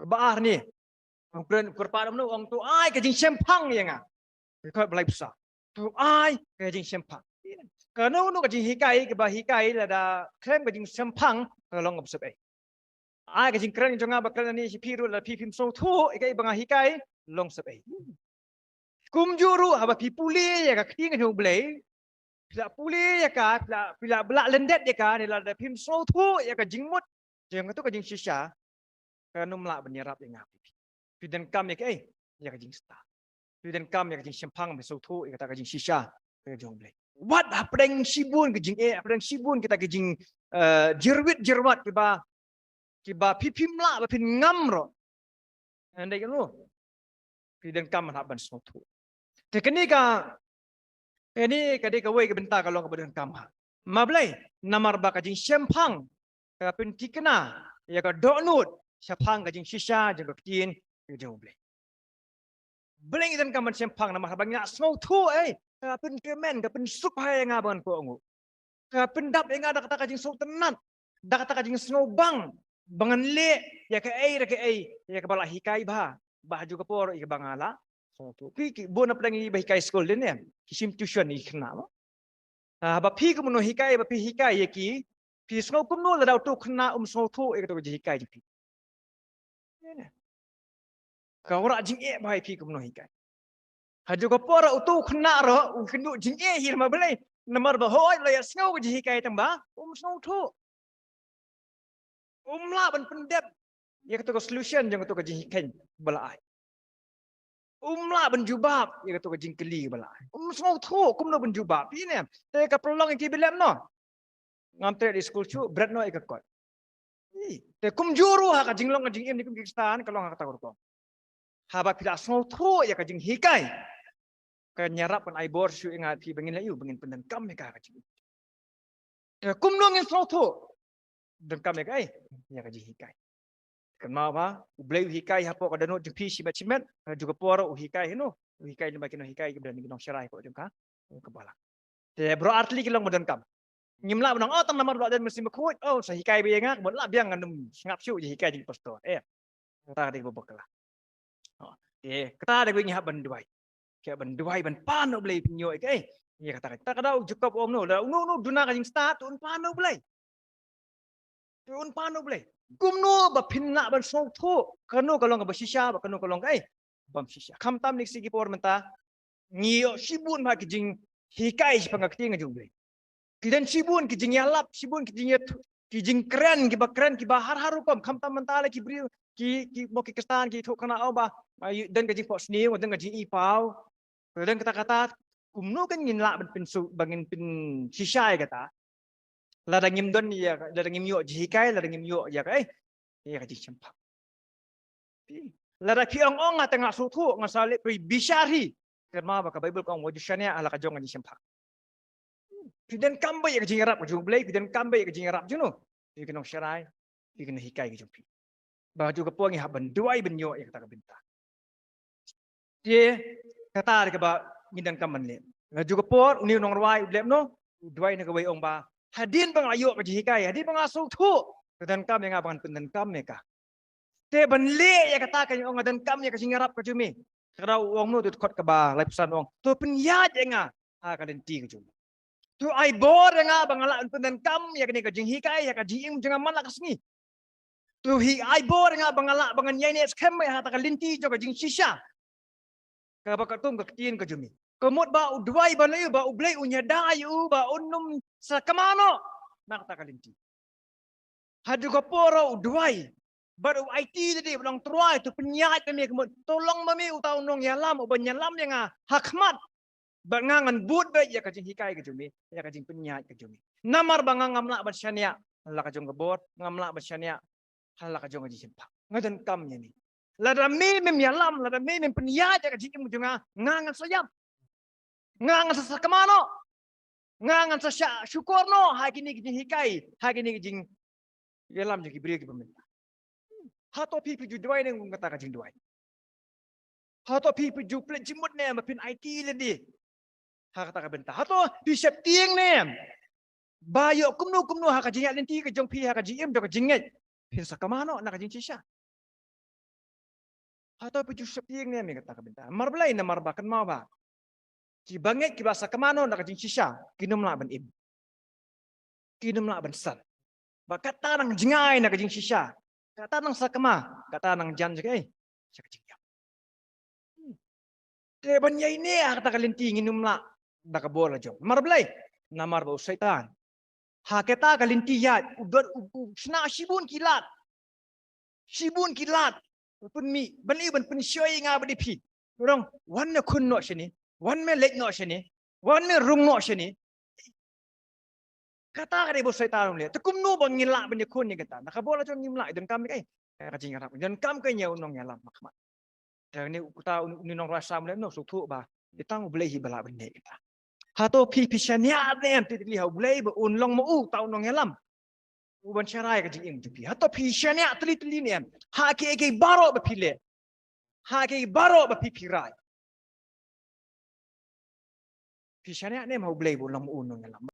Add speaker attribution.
Speaker 1: Baar ni. Kurpada menu orang tu ai ke jing sempang yang ah. Kau belai besar. Tu ai ke jing sempang. Kerana nu ke jing hikai ke bah hikai ada krem ke jing sempang long ngap sebai. Ai ke jing krem jonga bakal ni si piru la pi pim so tu ikai banga hikai long sebai. Kum juru haba pi puli ya ka king ke belai. Pila puli ya ka pila belak lendet ya ka ni la pim so tu ya ka jing mut. Jeng tu ke jing sisa. Kerana melak menyerap yang ngapi. Pidan kam ya ke ya ka jing star. Pidan kam ya ka jing sempang be so tu ya ka jing sisa ke jong belai. What apeng sibun ke jing apeng sibun kita ke jing jerwit jerwat kiba pipim la ba pin ngam ro. Andai kan lu. Pidan kam hab ban so tu. Te kini ka ini ka de ka wei ke bentar kalau ka pidan kam ha. Ma belai namar ba ka jing sempang ka pin tikna ya ka donut sempang ka jing sisa jeng ka tin ke jong belai. Belai dan kaman sempang nama habang nak snow tu kapin kemen kapin sup hai ngaban ko ngu kapin dap yang ada kata kajing so tenat dak kata kajing snow bangan le ya ke ya ke bala hikai bah juga por i bangala so tu ki bona pedang i hikai school din ya kisim tuition i kena ba pi ko mono hikai ba pi hikai ya ki pi snow kum no la dau tu kena snow tu e to hikai ji kau rak jing bai pi ko mono hikai Haju ko pora utu kena ro kendu jing hir ma belai nomor ba hoi la ya sngo ji hikai tamba snow tu la ban pendep ya ketu solution jang ketu jing hikai bala ai la ban jubab ya ketu jing keli bala ai snow tu kum no ban jubab ini te ka prolong ki bilem no ngam te di school chu bread no ikakot te kum juru ha ka jing long jing ni kum kistan kalau ha kata ko ha ba pila snow tu ya ka jing hikai kan nyarap kan ai bor su ingat pi bengin layu bengin pendan kam ka ka ci kum nong in soto dan kam ka ya ka ji hikai kan ma ba ublei hikai hapo ka dano pi si bachimet juga poro hikai no hikai ni bakin hikai ke dan nong syarai ko jengka ke bala te bro artli ki long modan kam nyimla benang tam namar dan mesti mekut sa hikai be ngak bon la biang ngam ngap su ji hikai ji pastor kata de bobokla kata de ngi haban duai ke ban duai ban pano blai pinyo ya kata kita kada cukup om no duna ka jing start un pano blai gumno ba pinna ban so tho kanu kalong ba shisha ba kanu kalong bam shisha kham tam nik sigi por menta ngiyo sibun ma ki jing hikai pangak ting jung blai kidan sibun ki jing yalap sibun ki jing keren ki ba har haru kom kham tam menta la ki bri ki mo ki kestan ki thok kana au ba dan ka jing po sni dan ka jing i pau dan kata-kata kumno kan ngin la ben su bangin pin shisha kata la da ngim don ya la da ngim yo ji kai la da ngim yo ya kai ya ji champa la da ki ong ong tengah su thu ngasale pri bishari kerma ba ka bible ko ngo jishania ala ka jong ji champa piden kambe ya ji rap ju blai piden kambe ya ji rap ju no ki keno sharai ki keno hikai ki jumpi ba ju ka po ngi haban duai ben yo ya kata ka binta ye kata ke ba ngidang kaman le la juga por uni nong rai lem no duai ne ke wei ong ba hadin bang ayo ke hikai hadin bang asu thu dan kam yang abang penden kam meka te ban le ya kata kan ong dan kam ya ke singarap ke jumi kada ong no tu khot ke ba lai pesan ong tu pen ya jenga ha ka den ti ke jumi tu ai bor yang abang ala penden kam ya ke jing hikai ya ka jing jangan man la kasni tu hi ai bor yang abang ala bangan yai ne skem ya ta ka linti jo ke jing shisha ka ba ka tum ka tin ka jumi kemut ba udwai ba layu ba ublai unya dayu ba unum sa kamano nak ta kalinti hadu ka poro udwai baru IT tadi belong truai tu penyat kami kemut tolong mami utau nong yalam uban yalam yang hakmat ba ngangan but ba ya kajing hikai ka jumi ya kajing penyat ka jumi namar ba ngamla ba syania la ka jong gebor ngamla ba syania hala ka jong ji simpa ngadan kam ni lada mem yalam lada mem penyat ka jing mujunga ngangan sayam ngangan sa kamano ngangan sa syukur no hagi ni gijing hikai hagi ni gijing yalam jadi beri ke pemerintah hato pipi ju duai neng kata ka jing duai hato pipi ju plen jimut ne ma pin IT le di ha kata ka bentah hato pi sep tieng ne bayo kumno ha ka jing lenti ke jong pi ha ka jing do ka jinget pin sa kamano nak ka jing shisha Atau piju sepieng ni kata kabinta. Marbelai na marbakan mau ba. Ci banget ki basa kemano nak jing sisa. Kinum la ban im. Kinum la ban sal. Ba kata nang jingai nak jing sisa. Kata nang sakama. Kata nang jan juga Sak jing yap. Te ban yai ni kata kalinti nginum la. Nak bola jom. Marbelai na marba syaitan. Ha kata kalinti ya sna shibun kilat. Shibun kilat. Pun mi bani ban pun syoi nga badi pi. Orang wan na kun no shini, wan me lek no shini, wan me rung no shini. Kata ka bo syaitan le. Tukum no bang ngila ban kun ni kata. Nakabola jon ngimla dan kam kai. Ka jing arab. Dan kam kai nyau nong ngalam makmat. Dan ni uta ni nong rasam le no suktu ba. Ditang boleh hi bala bende kita. Hato pi shania nem ti li ha boleh ba un long mo tau nong ngalam. Uban syarai ka jing tu pi. Hato pi shania tli ni em. Ha ke baro ba pile. Ha ke baro ba pi pirai. Pi shania nem ha boleh bo long mo un nong ngalam.